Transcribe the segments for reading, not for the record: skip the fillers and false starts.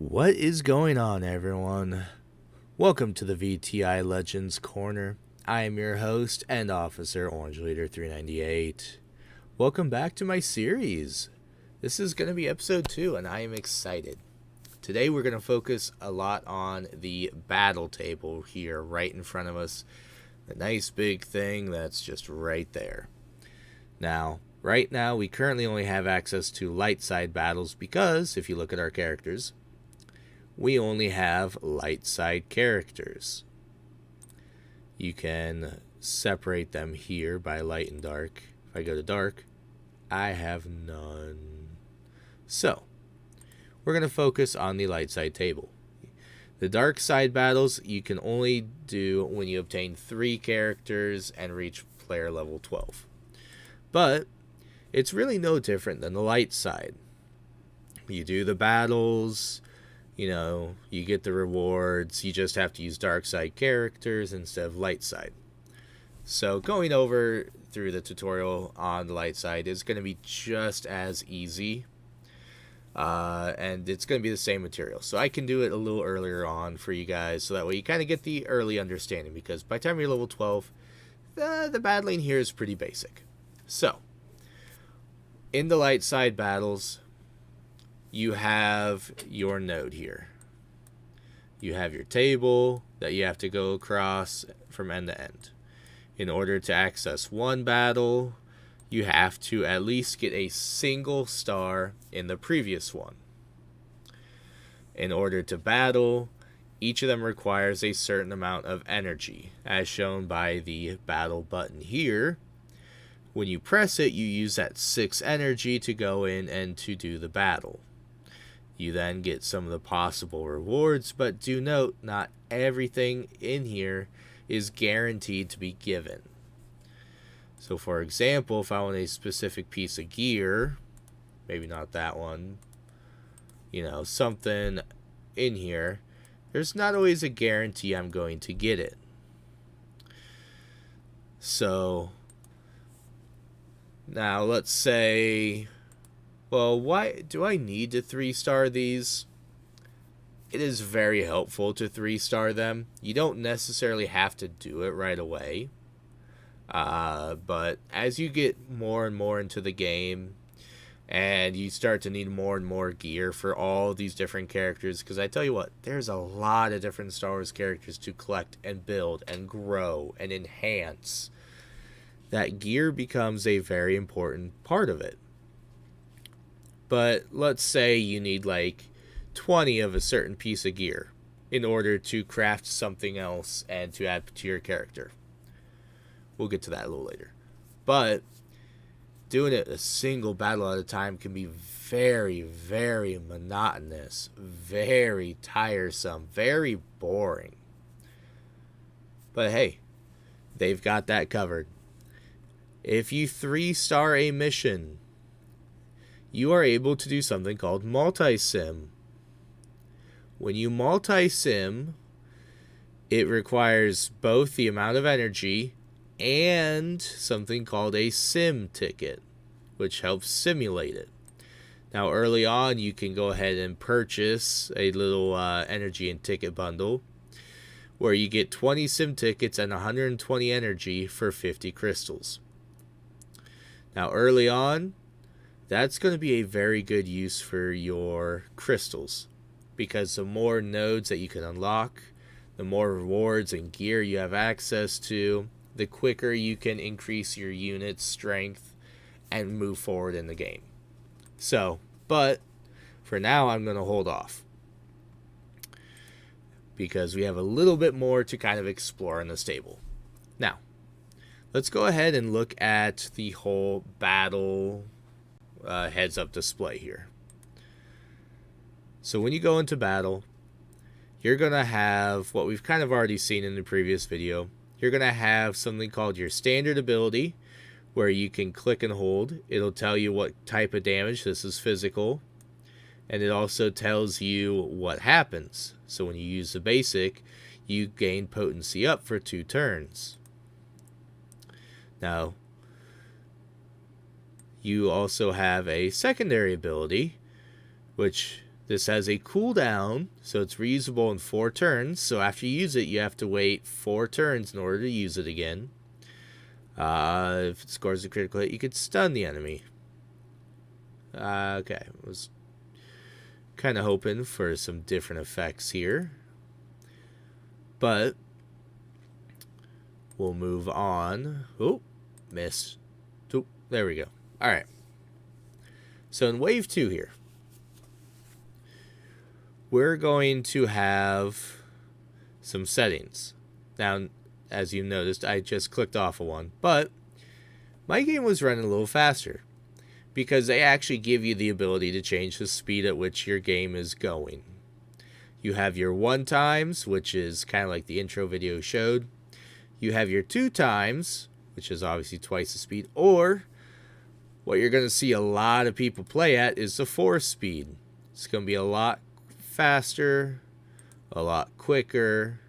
What is going on, everyone? Welcome to the VTI Legends Corner. I am your host and officer, Orange Leader 398. Welcome back to my series. This is going to be episode 2, and I am excited. Today we're going to focus a lot on the battle table here right in front of us. The nice big thing that's just right there. Now, right now we currently only have access to light side battles because, if you look at our characters, we only have light side characters. You can separate them here by light and dark. If I go to dark, I have none. So, we're going to focus on the light side table. The dark side battles you can only do when you obtain 3 characters and reach player level 12. But it's really no different than the light side. You do the battles, you get the rewards. You just have to use dark side characters instead of light side. So going over through the tutorial on the light side is going to be just as easy. And it's going to be the same material. So I can do it a little earlier on for you guys, so that way you kind of get the early understanding, because by the time you're level 12, the battling here is pretty basic. So, in the light side battles, you have your node here. You have your table that you have to go across from end to end. In order to access one battle, you have to at least get a single star in the previous one. In order to battle, each of them requires a certain amount of energy, as shown by the battle button here. When you press it, you use that 6 energy to go in and to do the battle. You then get some of the possible rewards, but do note, not everything in here is guaranteed to be given. So for example, if I want a specific piece of gear, maybe not that one, something in here, there's not always a guarantee I'm going to get it. So now let's say, well, why do I need to 3-star these? It is very helpful to 3-star them. You don't necessarily have to do it right away. But as you get more and more into the game, and you start to need more and more gear for all these different characters, because I tell you what, there's a lot of different Star Wars characters to collect and build and grow and enhance, that gear becomes a very important part of it. But let's say you need like 20 of a certain piece of gear in order to craft something else and to add to your character. We'll get to that a little later. But doing it a single battle at a time can be very, very monotonous, very tiresome, very boring. But hey, they've got that covered. If you 3-star a mission, you are able to do something called multi-sim. When you multi-sim, it requires both the amount of energy and something called a sim ticket, which helps simulate it. Now, early on, you can go ahead and purchase a little energy and ticket bundle where you get 20 sim tickets and 120 energy for 50 crystals. Now, early on, that's going to be a very good use for your crystals, because the more nodes that you can unlock, the more rewards and gear you have access to, the quicker you can increase your unit's strength and move forward in the game. So, but for now, I'm going to hold off, because we have a little bit more to kind of explore in this table. Now, let's go ahead and look at the whole battle heads-up display here. So when you go into battle, you're going to have what we've kind of already seen in the previous video. You're going to have something called your standard ability, where you can click and hold. It'll tell you what type of damage. This is physical. And it also tells you what happens. So when you use the basic, you gain potency up for 2 turns. Now, you also have a secondary ability, which This has a cooldown, so it's reusable in 4 turns. So after you use it, you have to wait 4 turns in order to use it again. If it scores a critical hit, you could stun the enemy. Okay, I was kind of hoping for some different effects here. But we'll move on. Oh, missed. Oh, there we go. Alright. So in wave 2 here, we're going to have some settings. Now, as you noticed, I just clicked off of one, but my game was running a little faster because they actually give you the ability to change the speed at which your game is going. You have your 1 times, which is kind of like the intro video showed. You have your 2 times, which is obviously twice the speed, or what you're going to see a lot of people play at is the 4 speed. It's going to be a lot faster, a lot quicker,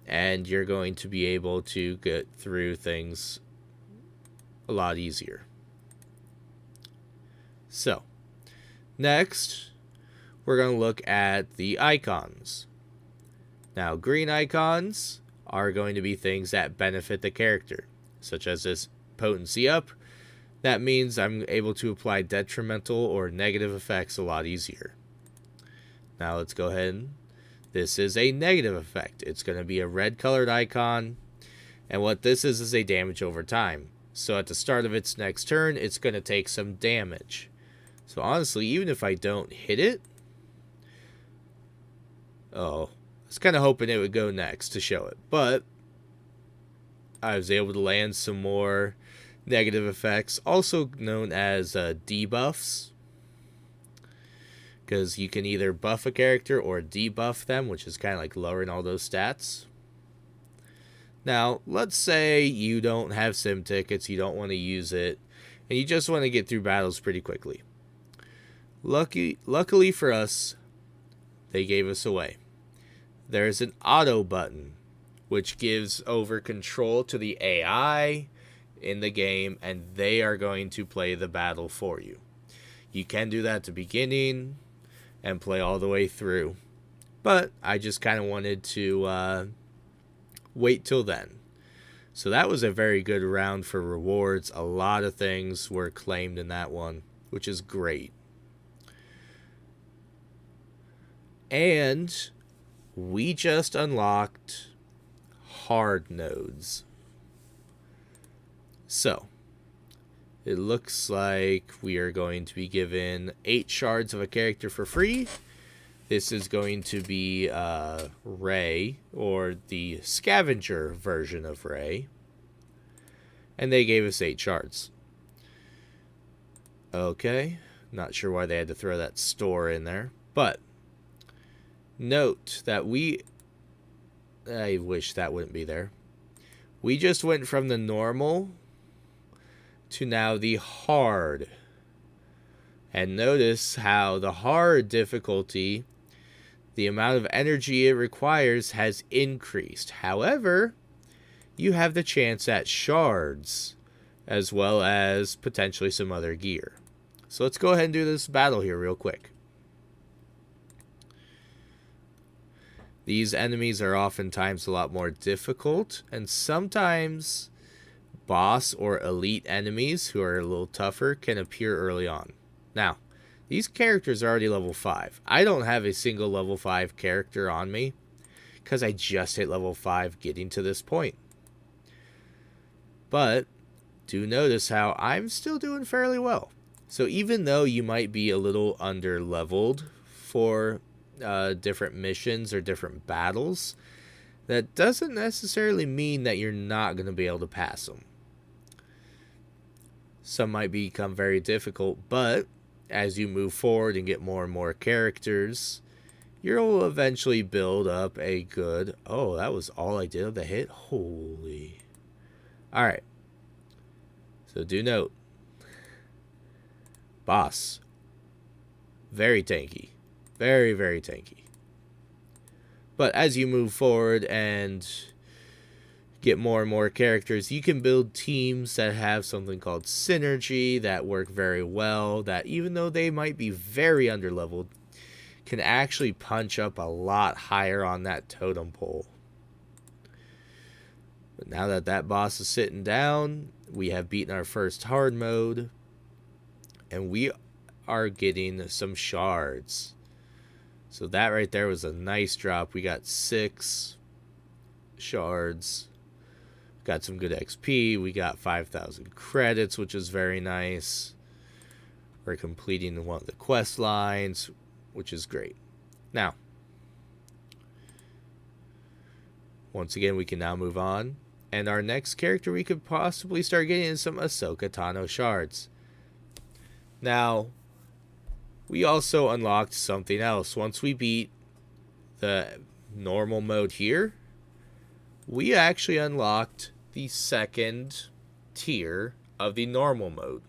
and you're going to be able to get through things a lot easier. So, next, we're going to look at the icons. Now, green icons are going to be things that benefit the character, such as this potency up. That means I'm able to apply detrimental or negative effects a lot easier. Now let's go ahead. This is a negative effect. It's going to be a red colored icon. And what this is a damage over time. So at the start of its next turn, it's going to take some damage. So honestly, even if I don't hit it... Oh, I was kind of hoping it would go next to show it. But I was able to land some more negative effects, also known as debuffs. Because you can either buff a character or debuff them, which is kind of like lowering all those stats. Now, let's say you don't have sim tickets, you don't want to use it, and you just want to get through battles pretty quickly. Luckily for us, they gave us away. There's an auto button, which gives over control to the AI in the game, and they are going to play the battle for you. You can do that at the beginning and play all the way through, but I just kind of wanted to wait till then. So that was a very good round for rewards. A lot of things were claimed in that one, which is great. And we just unlocked hard nodes. So it looks like we are going to be given 8 shards of a character for free. This is going to be Ray, or the scavenger version of Ray. And they gave us 8 shards. Okay, not sure why they had to throw that store in there. But note that I wish that wouldn't be there. We just went from the normal to now the hard. And notice how the hard difficulty, the amount of energy it requires has increased. However, you have the chance at shards as well as potentially some other gear. So let's go ahead and do this battle here real quick. These enemies are oftentimes a lot more difficult, and sometimes boss or elite enemies who are a little tougher can appear early on. Now, these characters are already level 5. I don't have a single level 5 character on me because I just hit level 5 getting to this point. But do notice how I'm still doing fairly well. So even though you might be a little under leveled for different missions or different battles, that doesn't necessarily mean that you're not going to be able to pass them. Some might become very difficult, but as you move forward and get more and more characters, you'll eventually build up a good... Oh, that was all I did of the hit? Holy. Alright. So do note. Boss. Very tanky. Very, very tanky. But as you move forward and get more and more characters, you can build teams that have something called synergy that work very well, that even though they might be very underleveled, can actually punch up a lot higher on that totem pole. But now that that boss is sitting down, we have beaten our first hard mode, and we are getting some shards. So that right there was a nice drop. We got 6 shards. Got some good XP. We got 5,000 credits, which is very nice. We're completing one of the quest lines, which is great. Now, once again, we can now move on. And our next character we could possibly start getting is some Ahsoka Tano shards. Now, we also unlocked something else. Once we beat the normal mode here, we actually unlocked the second tier of the normal mode.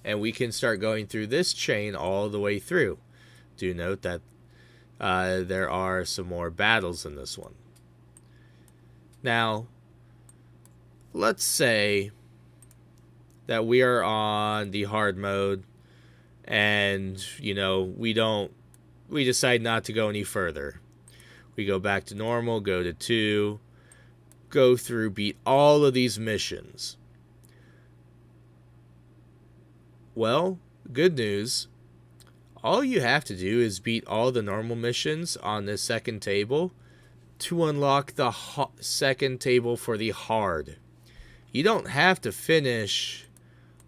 And we can start going through this chain all the way through. Do note that there are some more battles in this one. Now, let's say that we are on the hard mode and, we decide not to go any further. We go back to normal, go to 2, go through, beat all of these missions. Well, good news. All you have to do is beat all the normal missions on this second table to unlock the second table for the hard. You don't have to finish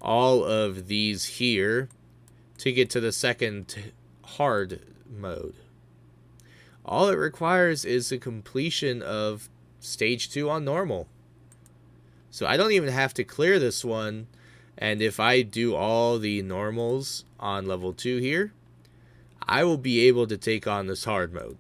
all of these here to get to the second hard mode. All it requires is the completion of stage 2 on normal. So I don't even have to clear this one. And if I do all the normals on level 2 here, I will be able to take on this hard mode.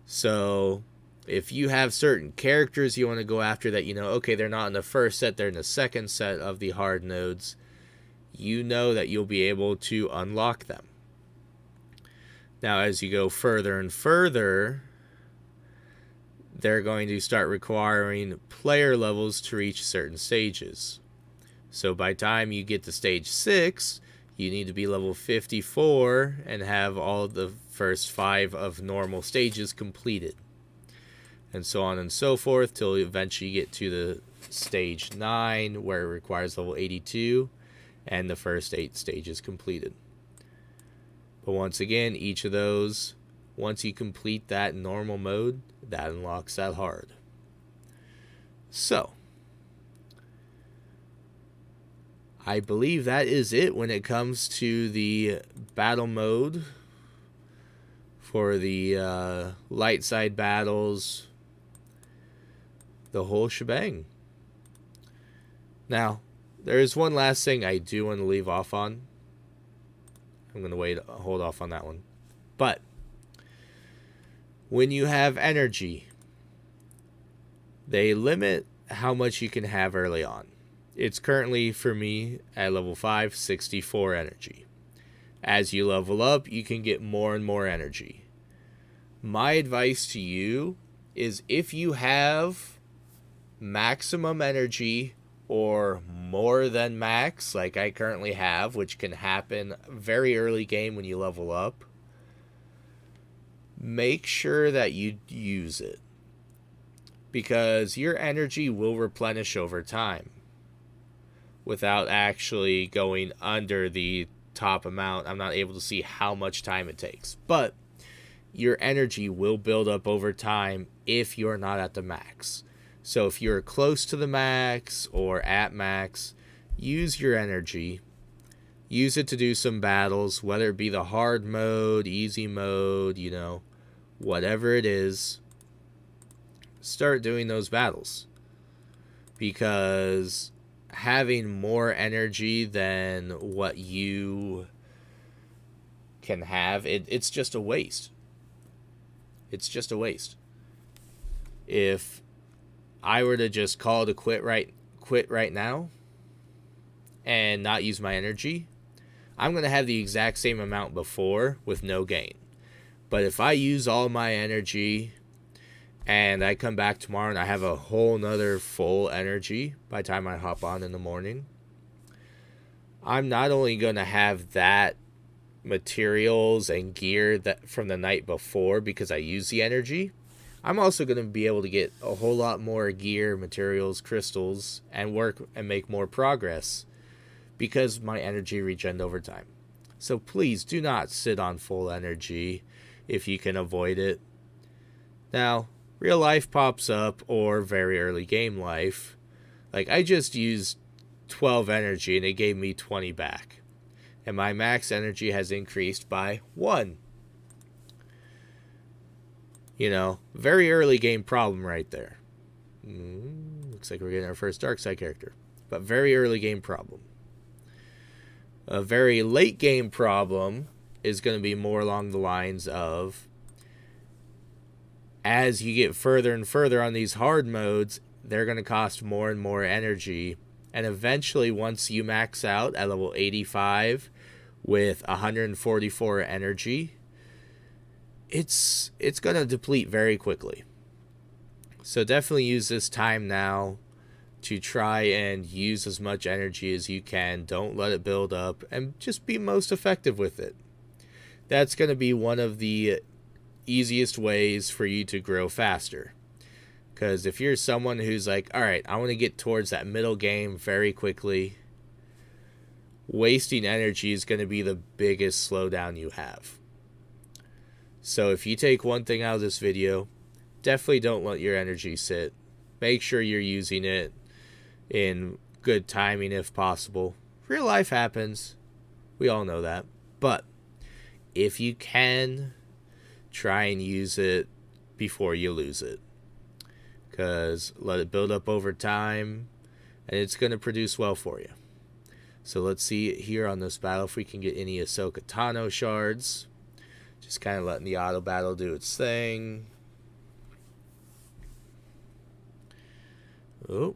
So if you have certain characters you want to go after that, okay, they're not in the first set, they're in the second set of the hard nodes, you know that you'll be able to unlock them. Now, as you go further and further, they're going to start requiring player levels to reach certain stages. So by the time you get to stage 6, you need to be level 54 and have all of the first 5 of normal stages completed. And so on and so forth till you eventually get to the stage 9 where it requires level 82 and the first 8 stages completed. But once again, each of those, once you complete that normal mode, that unlocks that hard. So, I believe that is it when it comes to the battle mode for the light side battles, the whole shebang. Now, there is one last thing I do want to leave off on. I'm going to hold off on that one. But when you have energy, they limit how much you can have early on. It's currently, for me, at level 5, 64 energy. As you level up, you can get more and more energy. My advice to you is if you have maximum energy or more than max, like I currently have, which can happen very early game when you level up, make sure that you use it. Because your energy will replenish over time without actually going under the top amount. I'm not able to see how much time it takes. But your energy will build up over time if you're not at the max. So if you're close to the max or at max, use your energy. Use it to do some battles, whether it be the hard mode, easy mode, whatever it is. Start doing those battles. Because having more energy than what you can have, it's just a waste. It's just a waste. If I were to just call to quit right now and not use my energy, I'm going to have the exact same amount before with no gain. But if I use all my energy and I come back tomorrow and I have a whole nother full energy by the time I hop on in the morning, I'm not only going to have that materials and gear that from the night before because I use the energy, I'm also going to be able to get a whole lot more gear, materials, crystals, and work and make more progress because my energy regenerates over time. So please do not sit on full energy if you can avoid it. Now, real life pops up or very early game life. Like, I just used 12 energy and it gave me 20 back. And my max energy has increased by 1. You know, very early game problem right there. Looks like we're getting our first dark side character. But very early game problem. A very late game problem is going to be more along the lines of, as you get further and further on these hard modes, they're going to cost more and more energy. And eventually, once you max out at level 85 with 144 energy, it's going to deplete very quickly. So definitely use this time now to try and use as much energy as you can. Don't let it build up, and just be most effective with it. That's going to be one of the easiest ways for you to grow faster. Because if you're someone who's like, all right, I want to get towards that middle game very quickly, wasting energy is going to be the biggest slowdown you have. So if you take one thing out of this video, definitely don't let your energy sit. Make sure you're using it in good timing if possible. Real life happens. We all know that. But if you can, try and use it before you lose it. Because let it build up over time, and it's going to produce well for you. So let's see here on this battle if we can get any Ahsoka Tano shards. Just kind of letting the auto battle do its thing. Oh.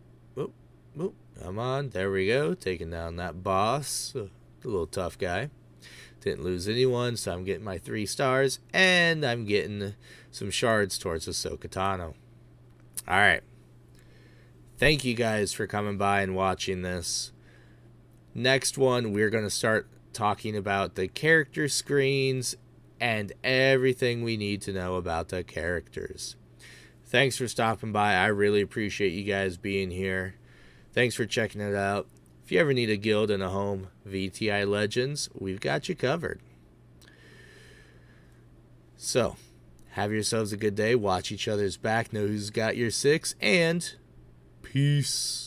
Come on, there we go. Taking down that boss. The little tough guy. Didn't lose anyone, so I'm getting my 3 stars. And I'm getting some shards towards Ahsoka Tano. Alright. Thank you guys for coming by and watching this. Next one, we're going to start talking about the character screens and everything we need to know about the characters. Thanks for stopping by. I really appreciate you guys being here. Thanks for checking it out. If you ever need a guild and a home, VTI Legends, we've got you covered. So, have yourselves a good day. Watch each other's back. Know who's got your 6. And peace.